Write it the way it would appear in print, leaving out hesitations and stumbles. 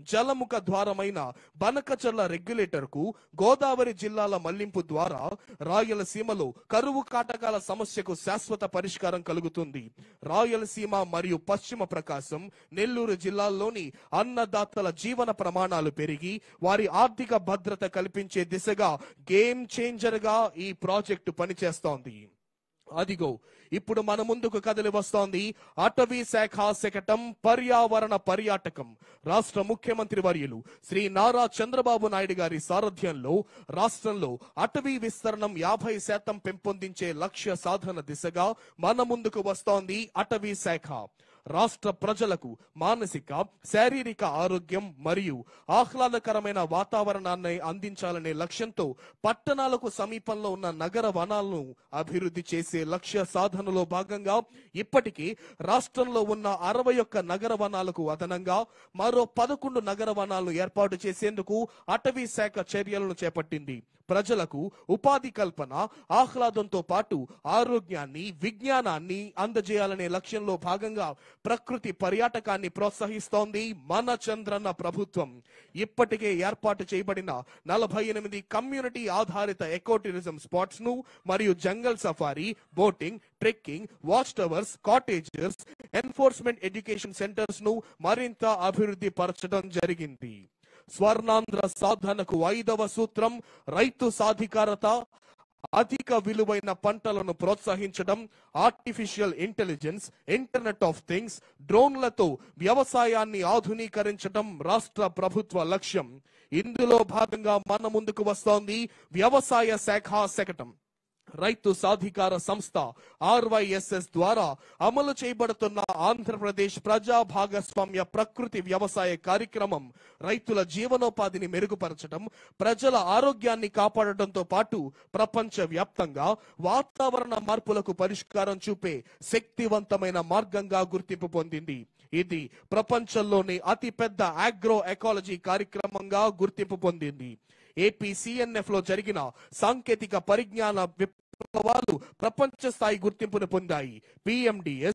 జలముఖ ద్వారమైన Banakacherla regulator కు గోదావరి జిల్లాల మళ్లింపు ద్వారా రాయలసీమలో కరువు కాటకాల సమస్యకు శాశ్వత పరిష్కారం కలుగుతుంది. రాయలసీమ మరియు పశ్చిమ ప్రకాశం, నెల్లూరు జిల్లాల్లోని అన్నదాతల జీవన ప్రమాణాలు పెరిగి వారి ఆర్థిక భద్రత కల్పించే దిశగా గేమ్ చేంజర్ గా ఈ ప్రాజెక్టు పనిచేస్తోంది. అదిగో ఇప్పుడు మన ముందుకు కదిలి వస్తోంది అటవీ శాఖ శకటం పర్యావరణ పర్యాటకం. రాష్ట్ర ముఖ్యమంత్రి వర్యులు శ్రీ నారా చంద్రబాబు నాయుడు గారి సారథ్యంలో రాష్ట్రంలో అటవీ విస్తరణం 50% పెంపొందించే లక్ష్య సాధన దిశగా మన ముందుకు వస్తోంది అటవీ శాఖ. రాష్ట్ర ప్రజలకు మానసిక, శారీరక ఆరోగ్యం మరియు ఆహ్లాదకరమైన వాతావరణాన్ని అందించాలనే లక్ష్యంతో పట్టణాలకు సమీపంలో ఉన్న నగర వనాలను అభివృద్ధి చేసే లక్ష్య సాధనలో భాగంగా ఇప్పటికీ రాష్ట్రంలో ఉన్న 61 నగర వనాలకు అదనంగా మరో 11 నగర వనాలను ఏర్పాటు చేసేందుకు అటవీ శాఖ చర్యలను చేపట్టింది. ప్రజలకు ఉపాధి కల్పన, ఆహ్లాదంతో పాటు ఆరోగ్యాన్ని, విజ్ఞానాన్ని అందజేయాలనే లక్ష్యంలో భాగంగా ప్రకృతి పర్యాటకాన్ని ప్రోత్సహిస్తోంది మన చంద్రన్న ప్రభుత్వం. ఇప్పటికే ఏర్పాటు చేయబడిన 48 కమ్యూనిటీ ఆధారిత ఎకో టూరిజం స్పాట్స్ ను మరియు జంగల్ safari, boating, trekking, watch towers, cottages, enforcement education centres ను మరింత అభివృద్ధి పరచడం జరిగింది. స్వర్ణాంధ్ర సాధనకు 5వ సూత్రం రైతు సాధికారత, అధిక విలువైన పంటలను ప్రోత్సహించడం, artificial intelligence, internet of things, డ్రోన్లతో వ్యవసాయాన్ని ఆధునీకరించడం రాష్ట్ర ప్రభుత్వ లక్ష్యం. ఇందులో భాగంగా మన ముందుకు వస్తోంది వ్యవసాయ శాఖ శకటం. రైతు సాధికార సంస్థ RYSS ద్వారా అమలు చేయబడుతున్న ఆంధ్రప్రదేశ్ ప్రజా భాగస్వామ్య ప్రకృతి వ్యవసాయ కార్యక్రమం రైతుల జీవనోపాధిని మెరుగుపరచడం, ప్రజల ఆరోగ్యాన్ని కాపాడటంతో పాటు ప్రపంచ వ్యాప్తంగా వాతావరణ మార్పులకు పరిష్కారం చూపే శక్తివంతమైన మార్గంగా గుర్తింపు పొందింది. ఇది ప్రపంచంలోని అతిపెద్ద ఆగ్రో ఎకాలజీ కార్యక్రమంగా గుర్తింపు పొందింది. APCNF లో జరిగిన సాంకేతిక పరిజ్ఞాన విప్లవాలు ప్రపంచ స్థాయి గుర్తింపును పొందాయి. PMDS